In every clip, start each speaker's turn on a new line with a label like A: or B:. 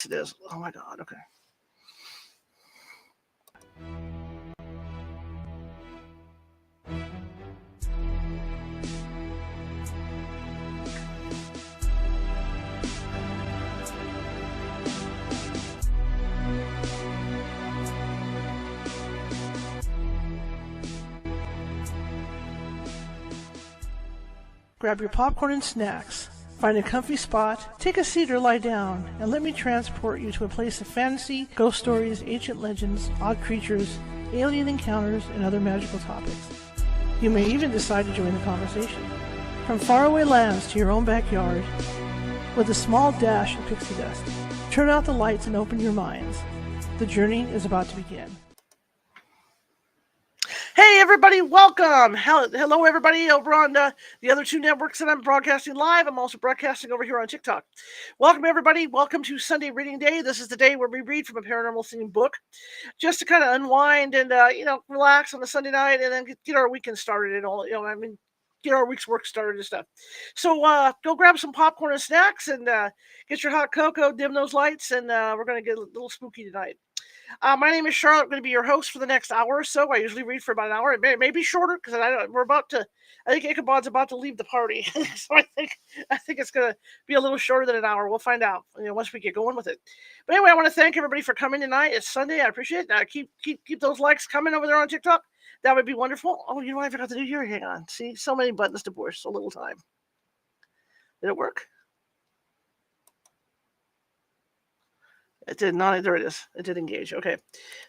A: It is. Oh my God. Okay. Grab your popcorn and snacks. Find a comfy spot, take a seat or lie down, and let me transport you to a place of fantasy, ghost stories, ancient legends, odd creatures, alien encounters, and other magical topics. You may even decide to join the conversation. From faraway lands to your own backyard, with a small dash of pixie dust. Turn out the lights and open your minds. The journey is about to begin. Hey everybody, welcome! Hello everybody over on the other two networks that I'm broadcasting live. I'm also broadcasting over here on TikTok. Welcome everybody, welcome to Sunday Reading Day. This is the day where we read from a paranormal themed book, just to kind of unwind and relax on a Sunday night, and then get our weekend started and all. Get our week's work started and stuff. So go grab some popcorn and snacks and get your hot cocoa, dim those lights, and we're going to get a little spooky tonight. My name is Charlotte. I'm going to be your host for the next hour or so. I usually read for about an hour. It may be shorter because I think Ichabod's about to leave the party. So I think it's going to be a little shorter than an hour. We'll find out, once we get going with it. But anyway, I want to thank everybody for coming tonight. It's Sunday. I appreciate it. Keep those likes coming over there on TikTok. That would be wonderful. Oh, you know what I forgot to do here? Hang on. See, so many buttons to push, so little time. Did it work? It did not. There it is. It did engage. Okay.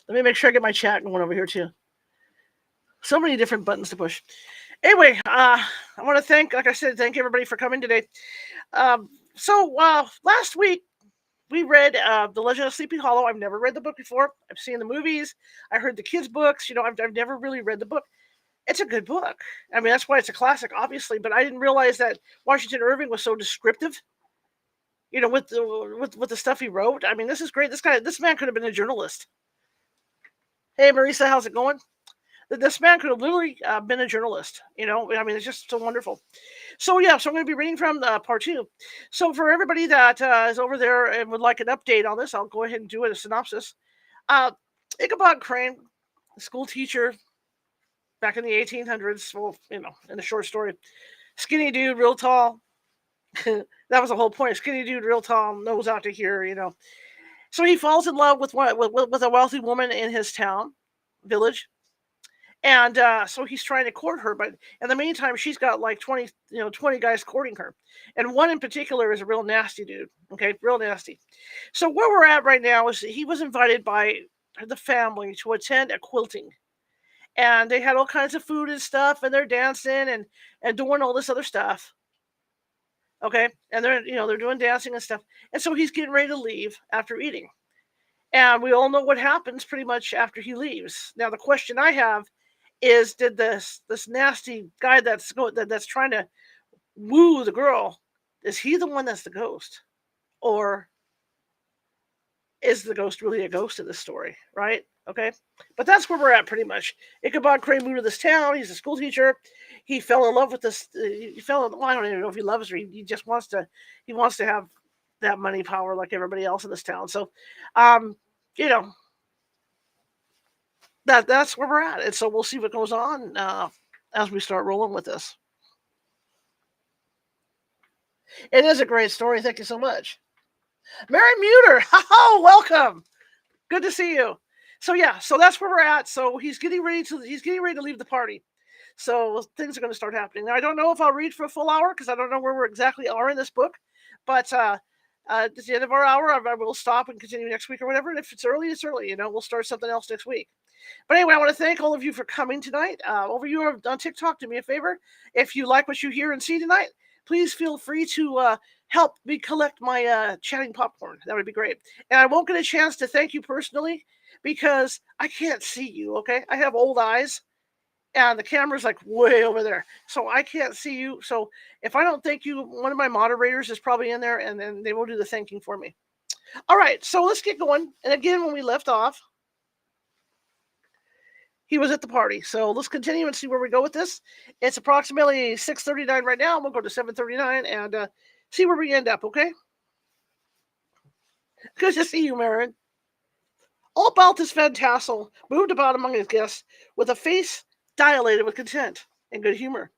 A: Let me make sure I get my chat going over here too. So many different buttons to push. Anyway, I want to thank everybody for coming today. Last week we read The Legend of Sleepy Hollow. I've never read the book before. I've seen the movies. I heard the kids' books. I've never really read the book. It's a good book. I mean, that's why it's a classic, obviously. But I didn't realize that Washington Irving was so descriptive. With the stuff he wrote. I mean, this is great. This man could have been a journalist. Hey, Marisa, how's it going? This man could have literally been a journalist. I mean, it's just so wonderful. So I'm going to be reading from part 2. So for everybody that is over there and would like an update on this, I'll go ahead and do a synopsis. Ichabod Crane, a school teacher back in the 1800s. Well, in a short story, skinny dude, real tall. That was the whole point. Skinny dude, real tall, nose out to here, So he falls in love with a wealthy woman in his village, and so he's trying to court her. But in the meantime, she's got like 20 guys courting her, and one in particular is a real nasty dude. Okay, real nasty. So where we're at right now is he was invited by the family to attend a quilting, and they had all kinds of food and stuff, and they're dancing and doing all this other stuff. Okay, and they're doing dancing and stuff, and so he's getting ready to leave after eating, and we all know what happens pretty much after he leaves. Now the question I have is, did this nasty guy that's trying to woo the girl, is he the one that's the ghost, or is the ghost really a ghost in this story? Right? Okay, but that's where we're at pretty much. Ichabod Crane moved to this town. He's a school teacher. He fell in love with this. I don't even know if he loves her. He just wants to. He wants to have that money power like everybody else in this town. So, that's where we're at. And so we'll see what goes on as we start rolling with this. It is a great story. Thank you so much, Mary Muter. Oh, welcome. Good to see you. So that's where we're at. So he's getting ready to leave the party. So things are going to start happening. Now I don't know if I'll read for a full hour because I don't know where we exactly are in this book. But at the end of our hour, I will stop and continue next week or whatever. And if it's early, it's early. We'll start something else next week. But anyway, I want to thank all of you for coming tonight. Over you on TikTok, do me a favor. If you like what you hear and see tonight, please feel free to help me collect my chatting popcorn. That would be great. And I won't get a chance to thank you personally because I can't see you, okay? I have old eyes, and the camera's like way over there, so I can't see you. So if I don't thank you, one of my moderators is probably in there, and then they will do the thanking for me. All right, so let's get going. And again, when we left off, he was at the party. So let's continue and see where we go with this. It's approximately 6:39 right now. We'll go to 7:39 and see where we end up, okay? Good to see you, Marin. All Baltus Van Tassel moved about among his guests with a face dilated with content and good humor,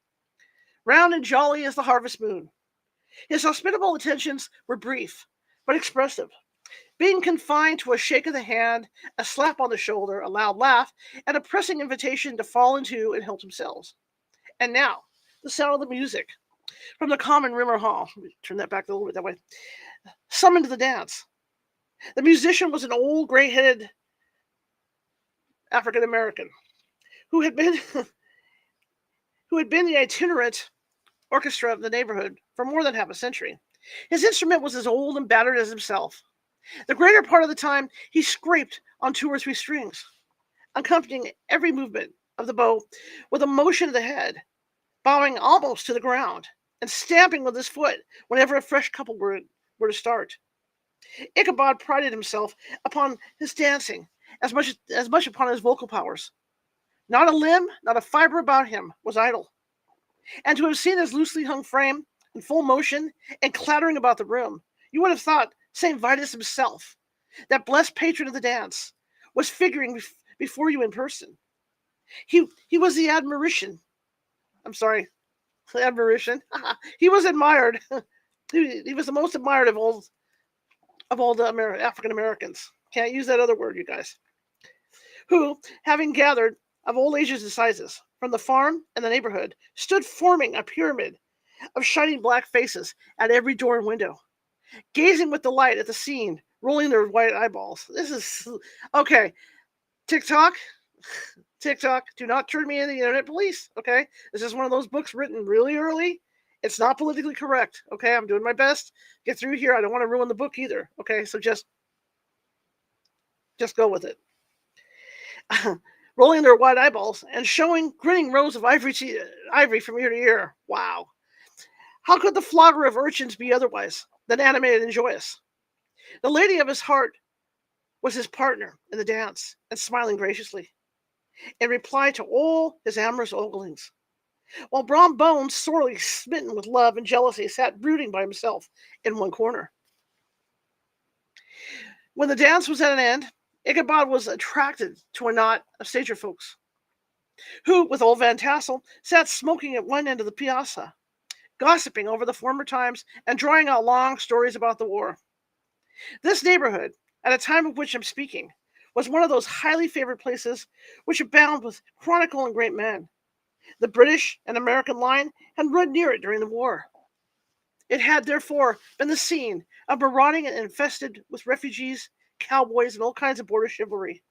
A: round and jolly as the harvest moon. His hospitable attentions were brief, but expressive, being confined to a shake of the hand, a slap on the shoulder, a loud laugh, and a pressing invitation to fall into and help themselves. And now, the sound of the music from the common Rimmer Hall. Let me turn that back a little bit that way. Summoned to the dance. The musician was an old gray-headed African American who had been who had been the itinerant orchestra of the neighborhood for more than half a century. His instrument was as old and battered as himself. The greater part of the time he scraped on 2 or 3 strings, accompanying every movement of the bow with a motion of the head, bowing almost to the ground, and stamping with his foot whenever a fresh couple were to start. Ichabod prided himself upon his dancing as much upon his vocal powers. Not a limb, not a fiber about him was idle. And to have seen his loosely hung frame in full motion and clattering about the room, you would have thought St. Vitus himself, that blessed patron of the dance, was figuring before you in person. He was the admiration. I'm sorry, admiration. He was admired. He was the most admired of all the African Americans. Can't use that other word, you guys. Who, having gathered of all ages and sizes from the farm and the neighborhood, stood forming a pyramid of shining black faces at every door and window, gazing with delight at the scene, rolling their white eyeballs. This is okay. TikTok, do not turn me in the internet police. Okay, this is one of those books written really early. It's not politically correct. Okay, I'm doing my best. Get through here. I don't want to ruin the book either. Okay, so just go with it. Rolling their wide eyeballs and showing grinning rows of ivory from ear to ear. Wow. How could the flogger of urchins be otherwise than animated and joyous? The lady of his heart was his partner in the dance, and smiling graciously, in reply to all his amorous oglings, while Brom Bones, sorely smitten with love and jealousy, sat brooding by himself in one corner. When the dance was at an end, Ichabod was attracted to a knot of stager folks, who, with old Van Tassel, sat smoking at one end of the piazza, gossiping over the former times and drawing out long stories about the war. This neighborhood, at a time of which I'm speaking, was one of those highly favored places which abound with chronicle and great men. The British and American line had run near it during the war. It had, therefore, been the scene of marauding and infested with refugees, cowboys, and all kinds of border chivalry.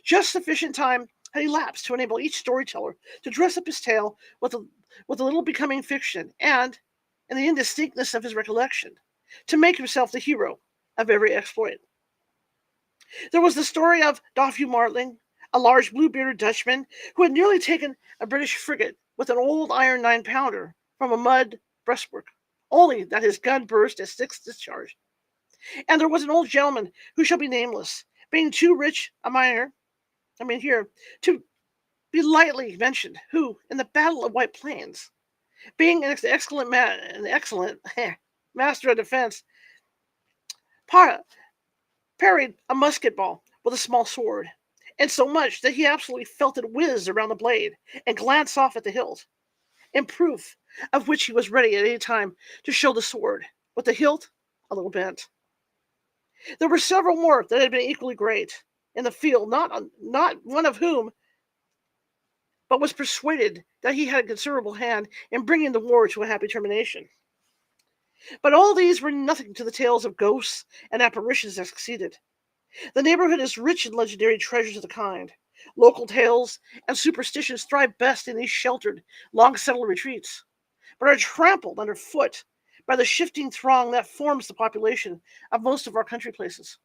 A: Just sufficient time had elapsed to enable each storyteller to dress up his tale with a little becoming fiction and, in the indistinctness of his recollection, to make himself the hero of every exploit. There was the story of Doffue Martling, a large blue-bearded Dutchman who had nearly taken a British frigate with an old iron 9-pounder from a mud breastwork, only that his gun burst at 6 discharge. And there was an old gentleman who shall be nameless, being too rich a miner, to be lightly mentioned, who, in the Battle of White Plains, being an excellent master of defense, parried a musket ball with a small sword, and so much that he absolutely felt it whiz around the blade and glance off at the hilt, in proof of which he was ready at any time to show the sword, with the hilt a little bent. There were several more that had been equally great in the field, not one of whom but was persuaded that he had a considerable hand in bringing the war to a happy termination. But all these were nothing to the tales of ghosts and apparitions that succeeded. The neighborhood is rich in legendary treasures of the kind. Local tales and superstitions thrive best in these sheltered, long-settled retreats, but are trampled underfoot by the shifting throng that forms the population of most of our country places.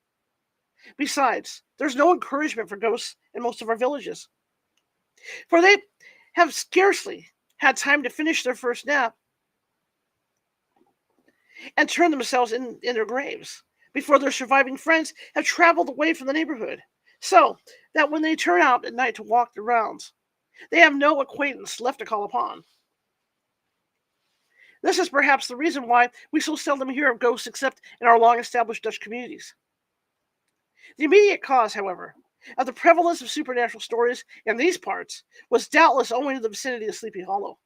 A: Besides, there's no encouragement for ghosts in most of our villages, for they have scarcely had time to finish their first nap and turn themselves in their graves before their surviving friends have traveled away from the neighborhood, so that when they turn out at night to walk the rounds, they have no acquaintance left to call upon. This is perhaps the reason why we so seldom hear of ghosts except in our long-established Dutch communities. The immediate cause, however, of the prevalence of supernatural stories in these parts was doubtless owing to the vicinity of Sleepy Hollow.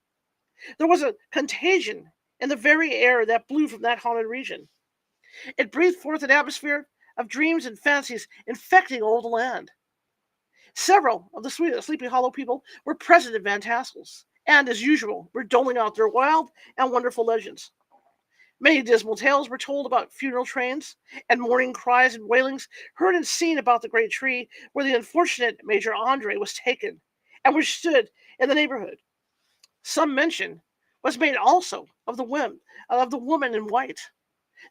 A: There was a contagion in the very air that blew from that haunted region. It breathed forth an atmosphere of dreams and fancies infecting all the land. Several of the Sleepy Hollow people were present at Van Tassel's, and, as usual, were doling out their wild and wonderful legends. Many dismal tales were told about funeral trains and mourning cries and wailings heard and seen about the great tree where the unfortunate Major Andre was taken, and which stood in the neighborhood. Some mention was made also of the woman in white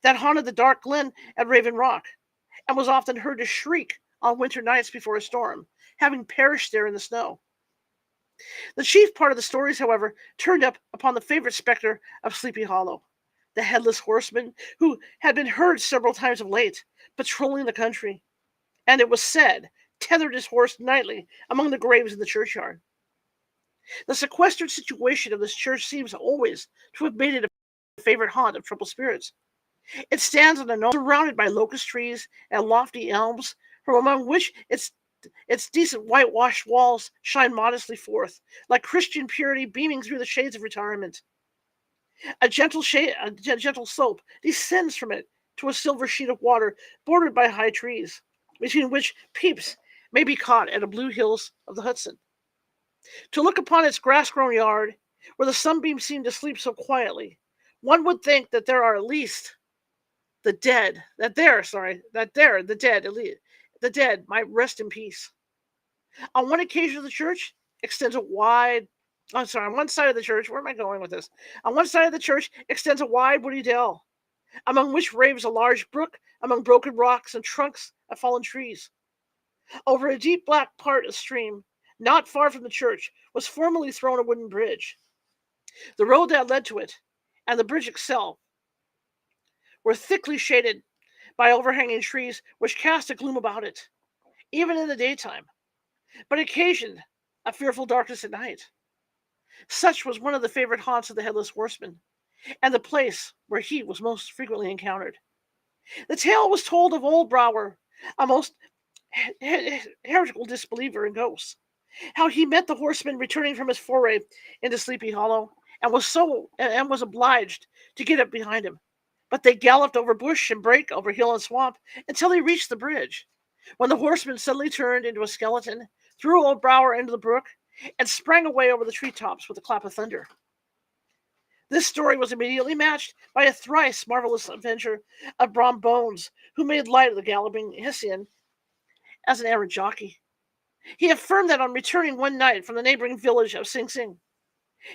A: that haunted the dark glen at Raven Rock, and was often heard to shriek on winter nights before a storm, having perished there in the snow. The chief part of the stories, however, turned up upon the favorite specter of Sleepy Hollow, the headless horseman who had been heard several times of late, patrolling the country, and it was said, tethered his horse nightly among the graves in the churchyard. The sequestered situation of this church seems always to have made it a favorite haunt of troubled spirits. It stands on a knoll surrounded by locust trees and lofty elms, from among which its decent whitewashed walls shine modestly forth, like Christian purity beaming through the shades of retirement. A gentle slope descends from it to a silver sheet of water bordered by high trees, between which peeps may be caught at the blue hills of the Hudson. To look upon its grass-grown yard, where the sunbeams seem to sleep so quietly, one would think that there are at least the dead, the dead might rest in peace. On one occasion of the church extends a wide, on one side of the church, where am I going with this? On one side of the church extends a wide woody dell, among which raves a large brook among broken rocks and trunks of fallen trees. Over a deep black part of the stream, not far from the church, was formerly thrown a wooden bridge. The road that led to it, and the bridge itself, were thickly shaded by overhanging trees which cast a gloom about it, even in the daytime, but occasioned a fearful darkness at night. Such was one of the favorite haunts of the Headless Horseman, and the place where he was most frequently encountered. The tale was told of old Brower, a most heretical disbeliever in ghosts, how he met the horseman returning from his foray into Sleepy Hollow, and was obliged to get up behind him. But they galloped over bush and brake, over hill and swamp, until they reached the bridge, when the horseman suddenly turned into a skeleton, threw old Brower into the brook, and sprang away over the treetops with a clap of thunder. This story was immediately matched by a thrice marvelous adventure of Brom Bones, who made light of the galloping Hessian as an errant jockey. He affirmed that on returning one night from the neighboring village of Sing Sing,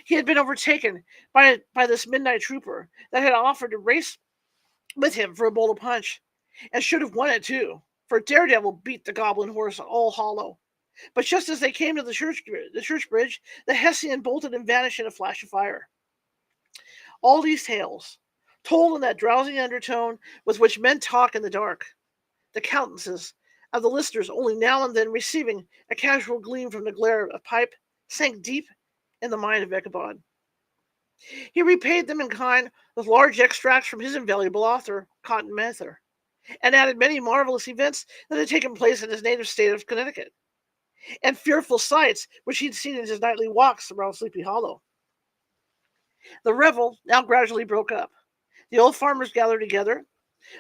A: he had been overtaken by this midnight trooper that had offered to race with him for a bowl of punch, and should have won it too, for Daredevil beat the goblin horse all hollow. But just as they came to the church bridge, the Hessian bolted and vanished in a flash of fire. All these tales, told in that drowsy undertone with which men talk in the dark, the countenances of the listeners only now and then receiving a casual gleam from the glare of a pipe, sank deep in the mind of Ichabod. He repaid them in kind with large extracts from his invaluable author, Cotton Mather, and added many marvelous events that had taken place in his native state of Connecticut, and fearful sights which he'd seen in his nightly walks around Sleepy Hollow. The revel now gradually broke up. The old farmers gathered together,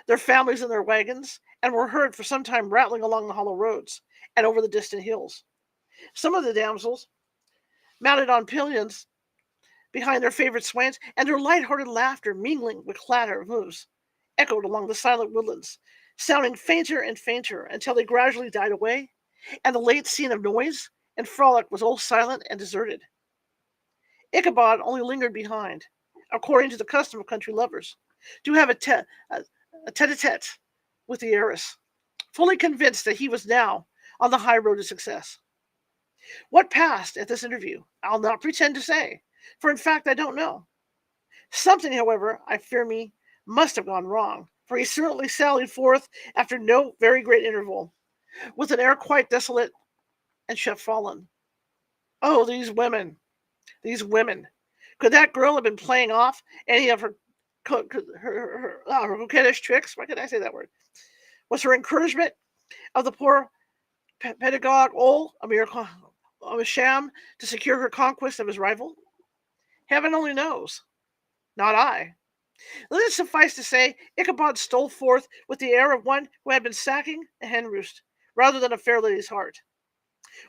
A: their families in their wagons, and were heard for some time rattling along the hollow roads and over the distant hills. Some of the damsels, mounted on pillions behind their favorite swains, and their light-hearted laughter mingling with clatter of hoofs, echoed along the silent woodlands, sounding fainter and fainter until they gradually died away, and the late scene of noise and frolic was all silent and deserted. Ichabod only lingered behind, according to the custom of country lovers, to have a tete-a-tete with the heiress, fully convinced that he was now on the high road to success. What passed at this interview, I'll not pretend to say, for in fact I don't know. Something, however, I fear me, must have gone wrong, for he certainly sallied forth after no very great interval, with an air quite desolate and chapfallen. Oh, these women, Could that girl have been playing off any of her coquettish tricks? Why can't I say that word? Was her encouragement of the poor pedagogue all a sham to secure her conquest of his rival? Heaven only knows. Not I. Let it suffice to say, Ichabod stole forth with the air of one who had been sacking a hen roost, rather than a fair lady's heart,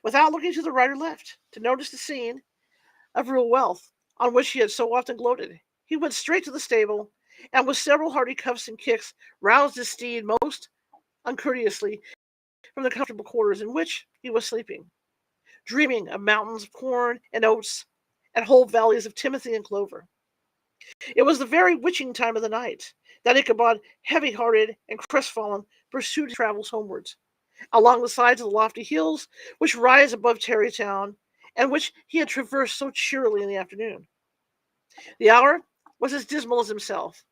A: without looking to the right or left, to notice the scene of real wealth on which he had so often gloated. He went straight to the stable, and with several hearty cuffs and kicks, roused his steed most uncourteously from the comfortable quarters in which he was sleeping, dreaming of mountains of corn and oats, and whole valleys of timothy and clover. It was the very witching time of the night that Ichabod, heavy-hearted and crestfallen, pursued his travels homewards, along the sides of the lofty hills which rise above Tarrytown, and which he had traversed so cheerily in the afternoon. The hour was as dismal as himself.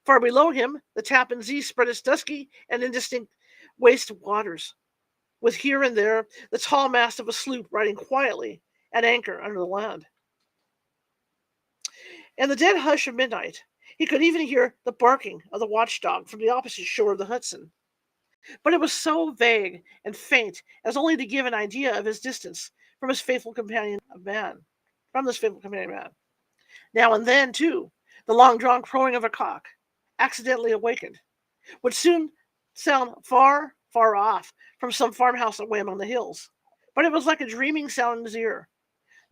A: Far below him, the Tappan Zee spread its dusky and indistinct waste of waters, with here and there the tall mast of a sloop riding quietly at anchor under the land. In the dead hush of midnight, he could even hear the barking of the watchdog from the opposite shore of the Hudson. But it was so vague and faint as only to give an idea of his distance from his faithful companion of man. From this faithful companion of man. Now and then, too, the long-drawn crowing of a cock, accidentally awakened, would soon sound far, far off from some farmhouse away among the hills. But it was like a dreaming sound in his ear.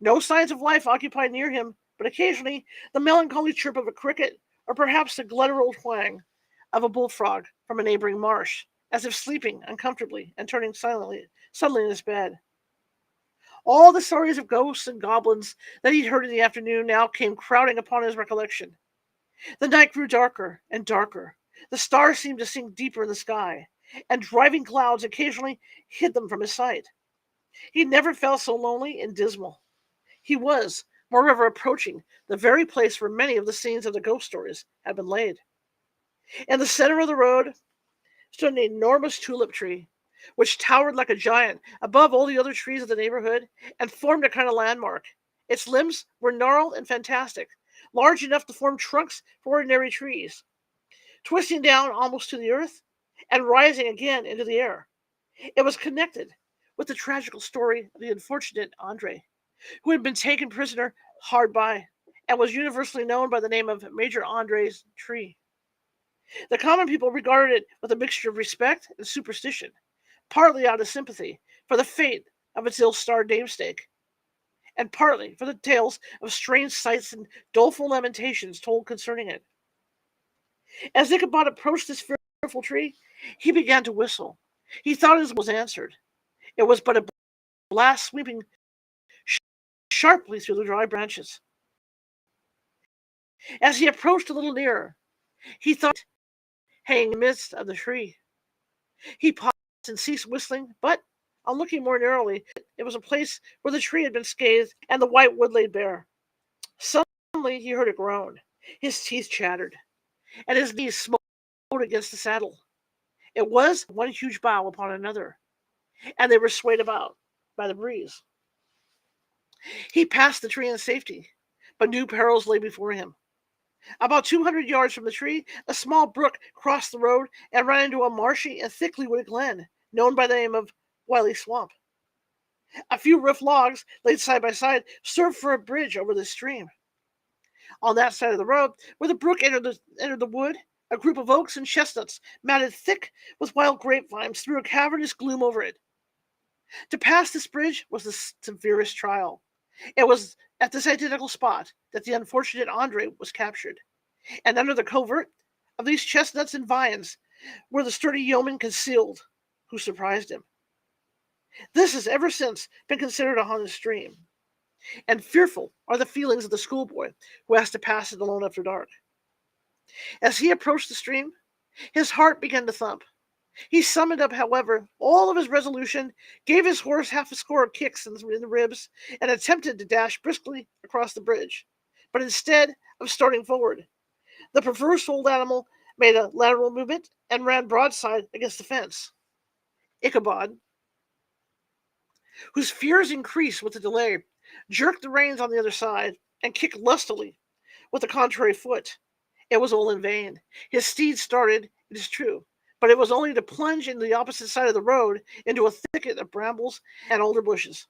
A: No signs of life occupied near him, but occasionally the melancholy chirp of a cricket, or perhaps the guttural twang of a bullfrog from a neighboring marsh, as if sleeping uncomfortably and turning suddenly in his bed. All the stories of ghosts and goblins that he'd heard in the afternoon now came crowding upon his recollection. The night grew darker and darker. The stars seemed to sink deeper in the sky, and driving clouds occasionally hid them from his sight. He never felt so lonely and dismal. He was, moreover, approaching the very place where many of the scenes of the ghost stories had been laid. In the center of the road stood an enormous tulip tree, which towered like a giant above all the other trees of the neighborhood and formed a kind of landmark. Its limbs were gnarled and fantastic, large enough to form trunks for ordinary trees, twisting down almost to the earth and rising again into the air. It was connected with the tragical story of the unfortunate Andre, who had been taken prisoner hard by and was universally known by the name of Major Andre's tree. The common people regarded it with a mixture of respect and superstition, partly out of sympathy for the fate of its ill-starred namesake, and partly for the tales of strange sights and doleful lamentations told concerning it. As Ichabod approached this fearful tree, he began to whistle. He thought his was answered. It was but a blast sweeping sharply through the dry branches. As he approached a little nearer, he thought hanging in the midst of the tree. He paused and ceased whistling, but on looking more narrowly, it was a place where the tree had been scathed and the white wood laid bare. Suddenly he heard a groan. His teeth chattered, and his knees smote against the saddle. It was one huge bough upon another, and they were swayed about by the breeze. He passed the tree in safety, but new perils lay before him. About 200 yards from the tree, a small brook crossed the road and ran into a marshy and thickly wooded glen, known by the name of Wiley Swamp. A few rough logs, laid side by side, served for a bridge over the stream. On that side of the road, where the brook entered the wood, a group of oaks and chestnuts, matted thick with wild grapevines, threw a cavernous gloom over it. To pass this bridge was the severest trial. It was at this identical spot that the unfortunate Andre was captured, and under the covert of these chestnuts and vines were the sturdy yeomen concealed who surprised him. This has ever since been considered a haunted stream, and fearful are the feelings of the schoolboy who has to pass it alone after dark. As he approached the stream, his heart began to thump. He summoned up, however, all of his resolution, gave his horse half a score of kicks in the ribs, and attempted to dash briskly across the bridge. But instead of starting forward, the perverse old animal made a lateral movement and ran broadside against the fence. Ichabod, whose fears increased with the delay, jerked the reins on the other side, and kicked lustily with the contrary foot. It was all in vain. His steed started, it is true, but it was only to plunge into the opposite side of the road into a thicket of brambles and alder bushes.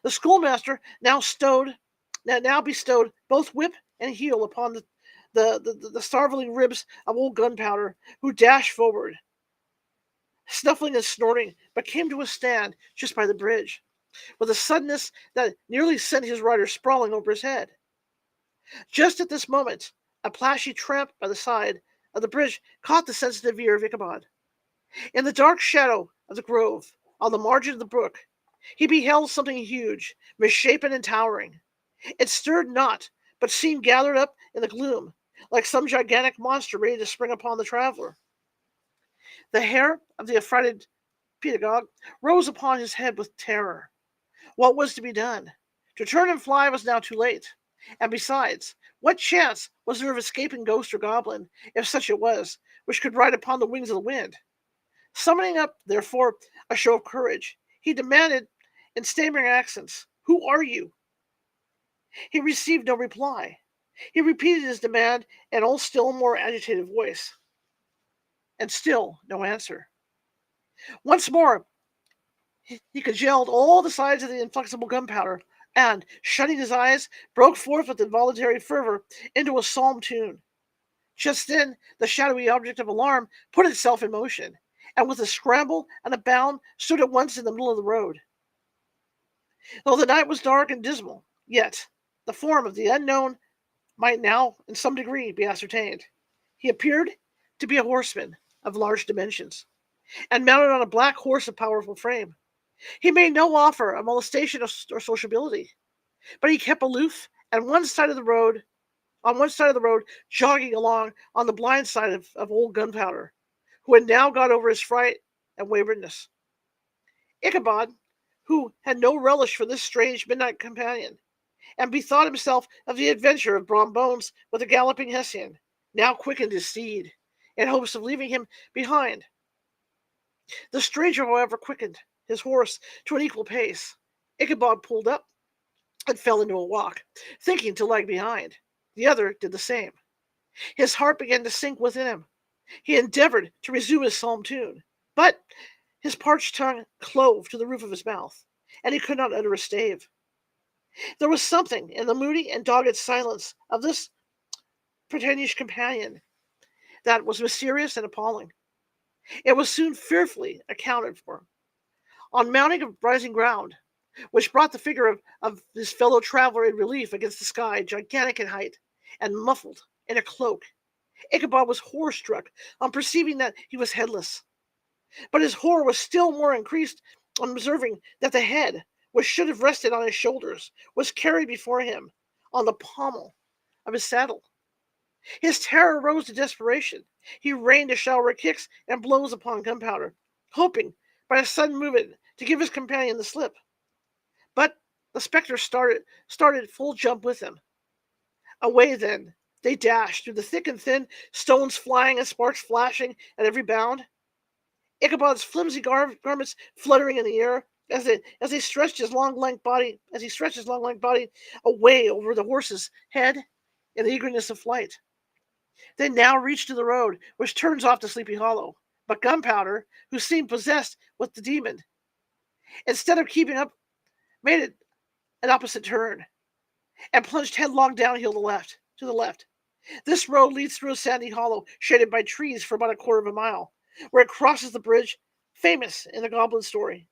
A: The schoolmaster now bestowed both whip and heel upon the starveling ribs of old Gunpowder, who dashed forward, snuffling and snorting, but came to a stand just by the bridge, with a suddenness that nearly sent his rider sprawling over his head. Just at this moment, a plashy tramp by the side of the bridge caught the sensitive ear of Ichabod. In the dark shadow of the grove, on the margin of the brook, he beheld something huge, misshapen and towering. It stirred not, but seemed gathered up in the gloom, like some gigantic monster ready to spring upon the traveler. The hair of the affrighted pedagogue rose upon his head with terror. What was to be done? To turn and fly was now too late. And besides, what chance was there of escaping ghost or goblin, if such it was, which could ride upon the wings of the wind? Summoning up, therefore, a show of courage, he demanded in stammering accents, "Who are you?" He received no reply. He repeated his demand in a still more agitated voice, and still no answer. Once more he cajoled all the sides of the inflexible Gunpowder, and, shutting his eyes, broke forth with involuntary fervor into a psalm tune. Just then the shadowy object of alarm put itself in motion, and with a scramble and a bound stood at once in the middle of the road. Though the night was dark and dismal, yet the form of the unknown might now in some degree be ascertained. He appeared to be a horseman of large dimensions, and mounted on a black horse of powerful frame. He made no offer of molestation or sociability, but he kept aloof on one side of the road, jogging along on the blind side of old Gunpowder, who had now got over his fright and waywardness. Ichabod, who had no relish for this strange midnight companion, and bethought himself of the adventure of Brom Bones with the galloping Hessian, now quickened his steed, in hopes of leaving him behind. The stranger, however, quickened his horse to an equal pace. Ichabod pulled up and fell into a walk, thinking to lag behind. The other did the same. His heart began to sink within him. He endeavored to resume his psalm tune, but his parched tongue clove to the roof of his mouth, and he could not utter a stave. There was something in the moody and dogged silence of this pretentious companion that was mysterious and appalling. It was soon fearfully accounted for. On mounting a rising ground, which brought the figure of his fellow traveler in relief against the sky, gigantic in height, and muffled in a cloak, Ichabod was horror-struck on perceiving that he was headless. But his horror was still more increased on observing that the head, which should have rested on his shoulders, was carried before him on the pommel of his saddle. His terror rose to desperation. He rained a shower of kicks and blows upon Gunpowder, hoping by a sudden movement to give his companion the slip. But the spectre started full jump with him. Away then they dashed through the thick and thin, stones flying and sparks flashing at every bound. Ichabod's flimsy garments fluttering in the air as he stretched his long lank body away over the horse's head in the eagerness of flight. They now reached to the road which turns off to Sleepy Hollow, but Gunpowder, who seemed possessed with the demon, instead of keeping up, made it an opposite turn and plunged headlong downhill to the left. This road leads through a sandy hollow shaded by trees for about a quarter of a mile, where it crosses the bridge famous in the goblin story,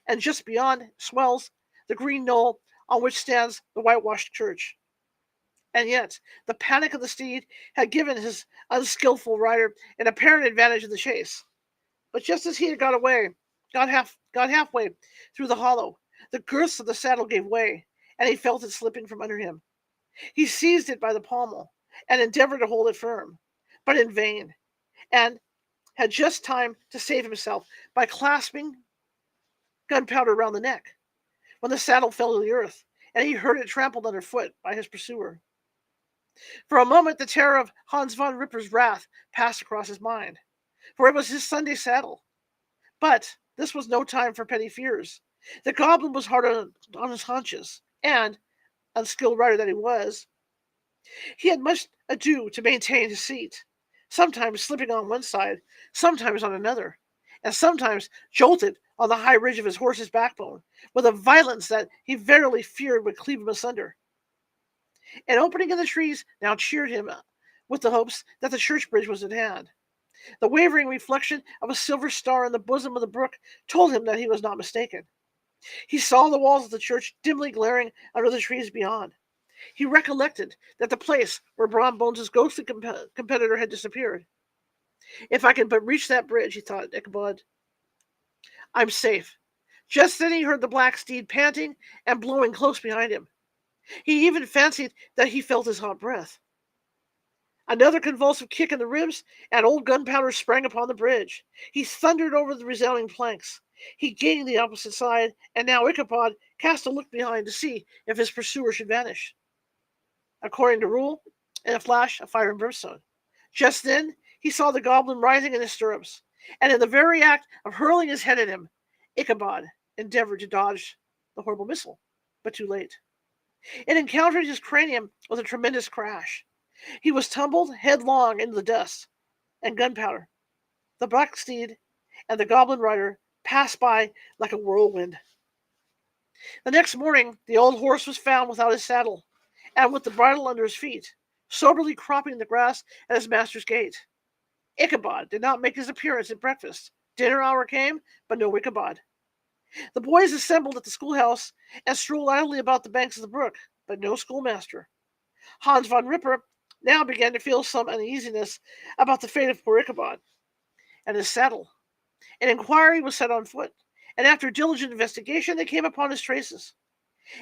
A: and just beyond swells the green knoll on which stands the whitewashed church. And yet the panic of the steed had given his unskillful rider an apparent advantage in the chase. But just as he had got halfway through the hollow, the girths of the saddle gave way, and he felt it slipping from under him. He seized it by the pommel and endeavored to hold it firm, but in vain, and had just time to save himself by clasping Gunpowder round the neck, when the saddle fell to the earth, and he heard it trampled underfoot by his pursuer. For a moment the terror of Hans von Ripper's wrath passed across his mind, for it was his Sunday saddle. But this was no time for petty fears. The goblin was hard on his haunches, and unskilled rider that he was. He had much ado to maintain his seat, sometimes slipping on one side, sometimes on another, and sometimes jolted on the high ridge of his horse's backbone with a violence that he verily feared would cleave him asunder. An opening in the trees now cheered him with the hopes that the church bridge was at hand. The wavering reflection of a silver star in the bosom of the brook told him that he was not mistaken. He saw the walls of the church dimly glaring under the trees beyond. He recollected that the place where Brom Bones' ghostly competitor had disappeared. If I can but reach that bridge, he thought, Ichabod, I'm safe. Just then he heard the black steed panting and blowing close behind him. He even fancied that he felt his hot breath. Another convulsive kick in the ribs, and old Gunpowder sprang upon the bridge. He thundered over the resounding planks. He gained the opposite side, and now Ichabod cast a look behind to see if his pursuer should vanish. According to rule, in a flash of fire and brimstone. Just then, he saw the goblin rising in his stirrups, and in the very act of hurling his head at him, Ichabod endeavored to dodge the horrible missile, but too late. It encountered his cranium with a tremendous crash. He was tumbled headlong into the dust, and Gunpowder, the black steed, and the goblin rider passed by like a whirlwind. The next morning, the old horse was found without his saddle, and with the bridle under his feet, soberly cropping the grass at his master's gate. Ichabod did not make his appearance at breakfast. Dinner hour came, but no Ichabod. The boys assembled at the schoolhouse and strolled idly about the banks of the brook, but no schoolmaster. Hans von Ripper now began to feel some uneasiness about the fate of poor Ichabod and his saddle. An inquiry was set on foot, and after diligent investigation they came upon his traces.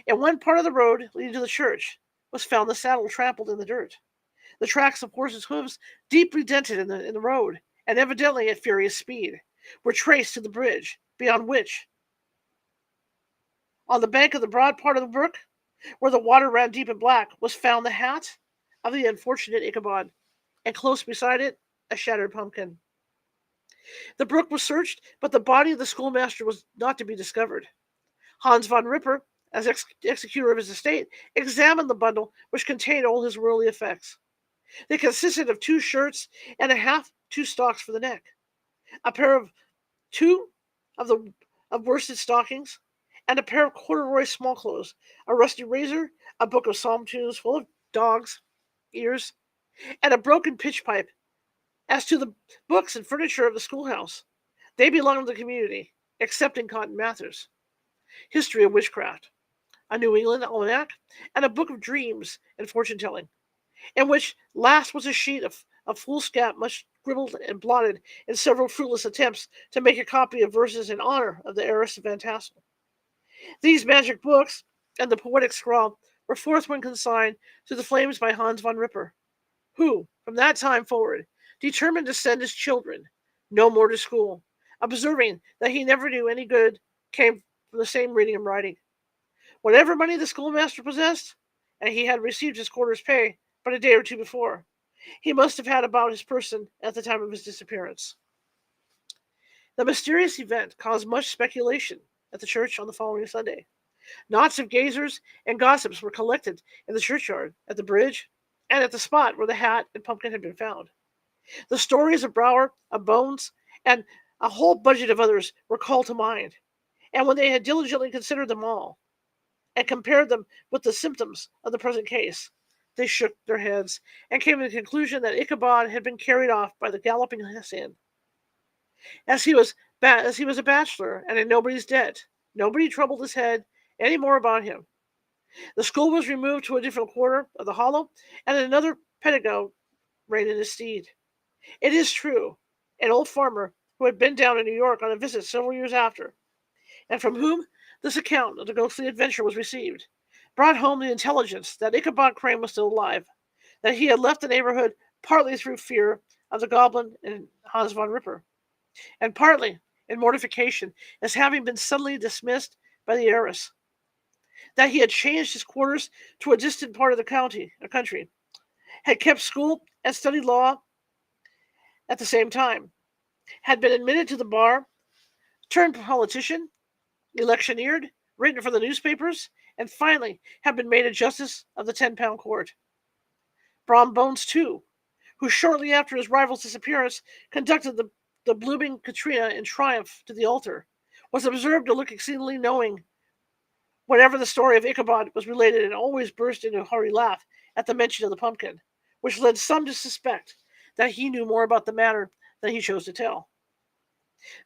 A: In one part of the road leading to the church was found the saddle trampled in the dirt, the tracks of horses' hoofs deeply dented in the road, and evidently at furious speed, were traced to the bridge, beyond which, on the bank of the broad part of the brook, where the water ran deep and black, was found the hat of the unfortunate Ichabod, and close beside it, a shattered pumpkin. The brook was searched, but the body of the schoolmaster was not to be discovered. Hans von Ripper, as executor of his estate, examined the bundle which contained all his worldly effects. They consisted of 2 shirts and a half, 2 stocks for the neck, a pair of 2 of worsted stockings, and a pair of corduroy small clothes, a rusty razor, a book of psalm tunes full of dogs' ears, and a broken pitch pipe. As to the books and furniture of the schoolhouse, they belonged to the community, excepting Cotton Mather's History of Witchcraft, a New England almanac, and a book of dreams and fortune-telling, in which last was a sheet of foolscap much scribbled and blotted in several fruitless attempts to make a copy of verses in honor of the heiress of Van Tassel. These magic books and the poetic scrawl were forthwith consigned to the flames by Hans von Ripper, who, from that time forward, determined to send his children no more to school, observing that he never knew any good came from the same reading and writing. Whatever money the schoolmaster possessed, and he had received his quarter's pay but a day or 2 before, he must have had about his person at the time of his disappearance. The mysterious event caused much speculation at the church on the following Sunday. Knots of gazers and gossips were collected in the churchyard, at the bridge, and at the spot where the hat and pumpkin had been found. The stories of Brower, of Bones, and a whole budget of others were called to mind, and when they had diligently considered them all, and compared them with the symptoms of the present case, they shook their heads, and came to the conclusion that Ichabod had been carried off by the galloping Hessian. As he was a bachelor and in nobody's debt, nobody troubled his head any more about him. The school was removed to a different quarter of the hollow, and another pedagogue reigned in his stead. It is true, an old farmer who had been down in New York on a visit several years after, and from whom this account of the ghostly adventure was received, brought home the intelligence that Ichabod Crane was still alive, that he had left the neighborhood partly through fear of the goblin and Hans von Ripper, and partly in mortification as having been suddenly dismissed by the heiress, that he had changed his quarters to a distant part of the country, had kept school and studied law at the same time, had been admitted to the bar, turned politician, electioneered, written for the newspapers, and finally have been made a justice of the 10-pound court. Brom Bones, too, who shortly after his rival's disappearance conducted the blooming Katrina in triumph to the altar, was observed to look exceedingly knowing whenever the story of Ichabod was related, and always burst into a hearty laugh at the mention of the pumpkin, which led some to suspect that he knew more about the matter than he chose to tell.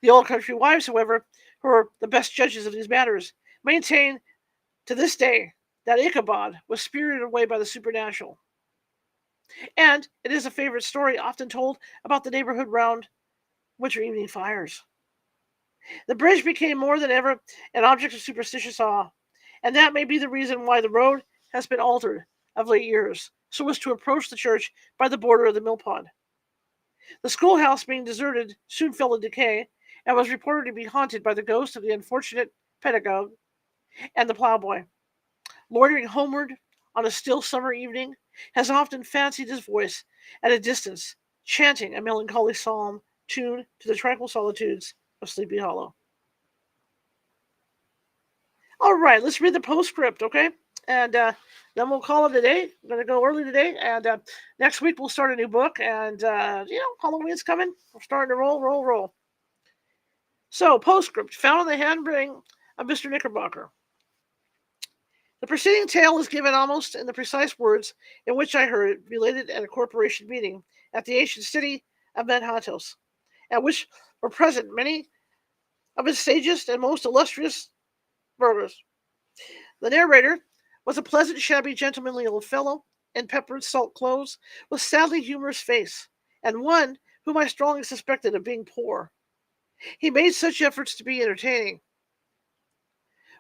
A: The old country wives, however, who are the best judges of these matters, maintain to this day that Ichabod was spirited away by the supernatural. And it is a favorite story often told about the neighborhood round winter evening fires. The bridge became more than ever an object of superstitious awe, and that may be the reason why the road has been altered of late years, so as to approach the church by the border of the mill pond. The schoolhouse, being deserted, soon fell into decay, and was reported to be haunted by the ghost of the unfortunate pedagogue and the plowboy. Loitering homeward on a still summer evening, has often fancied his voice at a distance, chanting a melancholy psalm tuned to the tranquil solitudes of Sleepy Hollow. All right, let's read the postscript, okay? And then we'll call it a day. I'm going to go early today, and next week we'll start a new book, and, Halloween's coming. We're starting to roll. So, postscript, found in the handwriting of Mr. Knickerbocker. The preceding tale is given almost in the precise words in which I heard it related at a corporation meeting at the ancient city of Manhattos, at which were present many of its sagest and most illustrious burghers. The narrator was a pleasant, shabby, gentlemanly old fellow in peppered salt clothes, with sadly humorous face, and one whom I strongly suspected of being poor. He made such efforts to be entertaining.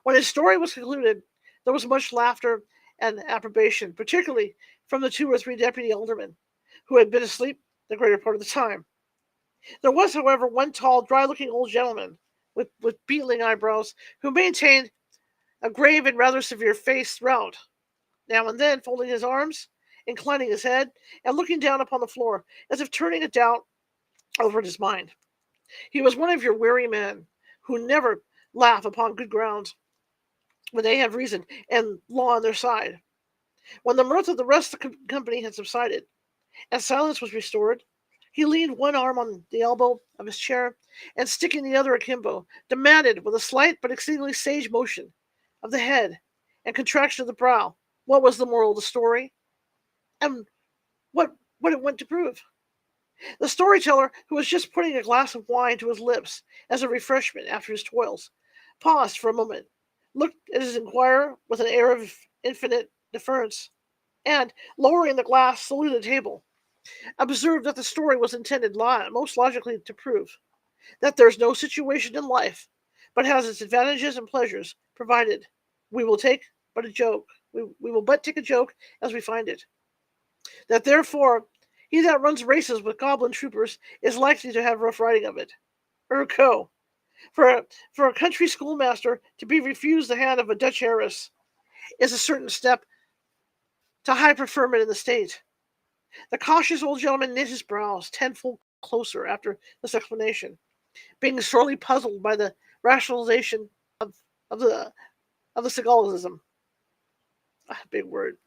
A: When his story was concluded, there was much laughter and approbation, particularly from the 2 or 3 deputy aldermen, who had been asleep the greater part of the time. There was, however, one tall, dry-looking old gentleman with beetling eyebrows, who maintained a grave and rather severe face throughout, now and then folding his arms, inclining his head, and looking down upon the floor, as if turning a doubt over in his mind. He was one of your weary men, who never laugh upon good grounds, when they have reason and law on their side. When the mirth of the rest of the company had subsided, and silence was restored, he leaned one arm on the elbow of his chair, and sticking the other akimbo, demanded, with a slight but exceedingly sage motion of the head and contraction of the brow, what was the moral of the story, and what it went to prove. The storyteller, who was just putting a glass of wine to his lips as a refreshment after his toils, paused for a moment, looked at his inquirer with an air of infinite deference, and, lowering the glass, saluted the table, observed that the story was intended most logically to prove that there is no situation in life but has its advantages and pleasures, provided we will take but a joke. We will but take a joke as we find it. That therefore he that runs races with goblin troopers is likely to have rough riding of it. Ergo, for a country schoolmaster to be refused the hand of a Dutch heiress is a certain step to high preferment in the state. The cautious old gentleman knit his brows tenfold closer after this explanation, being sorely puzzled by the rationalization of the Segalism. Big word.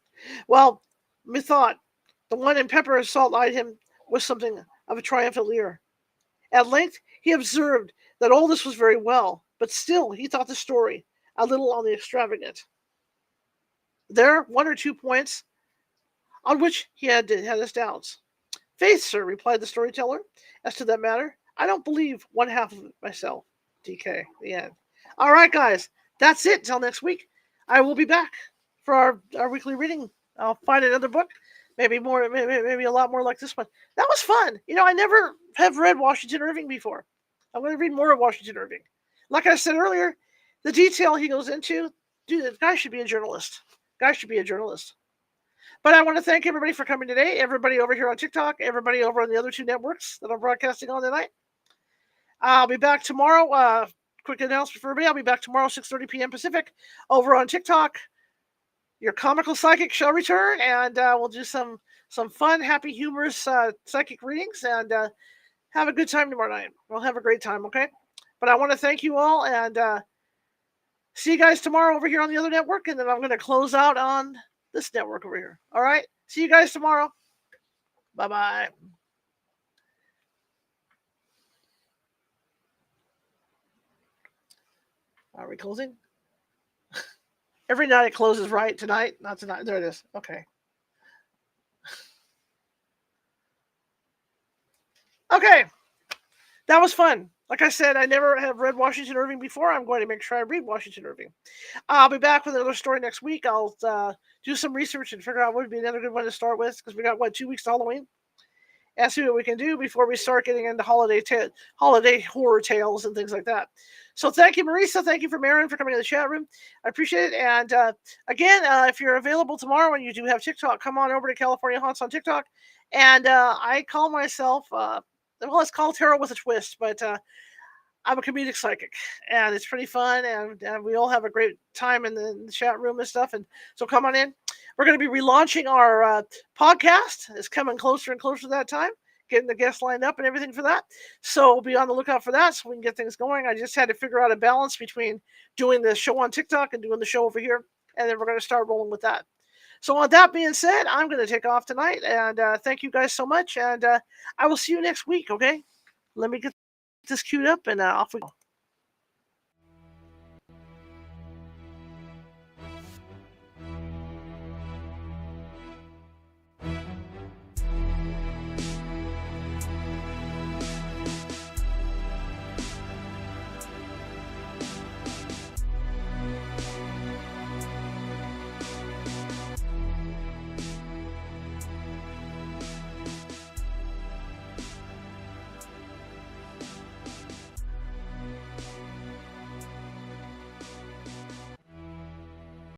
A: Well, methought the one in pepper and salt eyed him with something of a triumphant leer. At length he observed that all this was very well, but still he thought the story a little on the extravagant. There 1 or 2 points on which he had his doubts. Faith, sir, replied the storyteller, as to that matter, I don't believe one half of it myself. DK, the end. All right, guys, that's it. Till next week. I will be back for our weekly reading. I'll find another book, maybe a lot more like this one. That was fun. I never have read Washington Irving before. I'm going to read more of Washington Irving. Like I said earlier, the detail he goes into, dude, the guy should be a journalist. But I want to thank everybody for coming today. Everybody over here on TikTok, everybody over on the other 2 networks that I'm broadcasting on tonight. I'll be back tomorrow. Quick announcement for everybody. I'll be back tomorrow, 6:30 p.m. Pacific, over on TikTok. Your comical psychic shall return, and we'll do some fun, happy, humorous psychic readings, and have a good time tomorrow night. We'll have a great time, okay? But I want to thank you all, and See you guys tomorrow over here on the other network, and then I'm going to close out on this network over here. All right? See you guys tomorrow. Bye-bye. Are we closing? Every night it closes right. Tonight? Not tonight. There it is. Okay. Okay. That was fun. Like I said, I never have read Washington Irving before. I'm going to make sure I read Washington Irving. I'll be back with another story next week. I'll do some research and figure out what would be another good one to start with, because we got, 2 weeks to Halloween? And see what we can do before we start getting into holiday horror tales and things like that. So thank you, Marisa. Thank you for Marin for coming to the chat room. I appreciate it. And again, if you're available tomorrow and you do have TikTok, come on over to California Haunts on TikTok. And I call myself, it's called Tarot with a Twist, but I'm a comedic psychic, and it's pretty fun, and we all have a great time in the chat room and stuff. And so come on in. We're going to be relaunching our podcast. It's coming closer and closer to that time, getting the guests lined up and everything for that. So be on the lookout for that so we can get things going. I just had to figure out a balance between doing the show on TikTok and doing the show over here, and then we're going to start rolling with that. So with that being said, I'm going to take off tonight, and thank you guys so much, and I will see you next week, okay? Let me get this queued up, and off we go.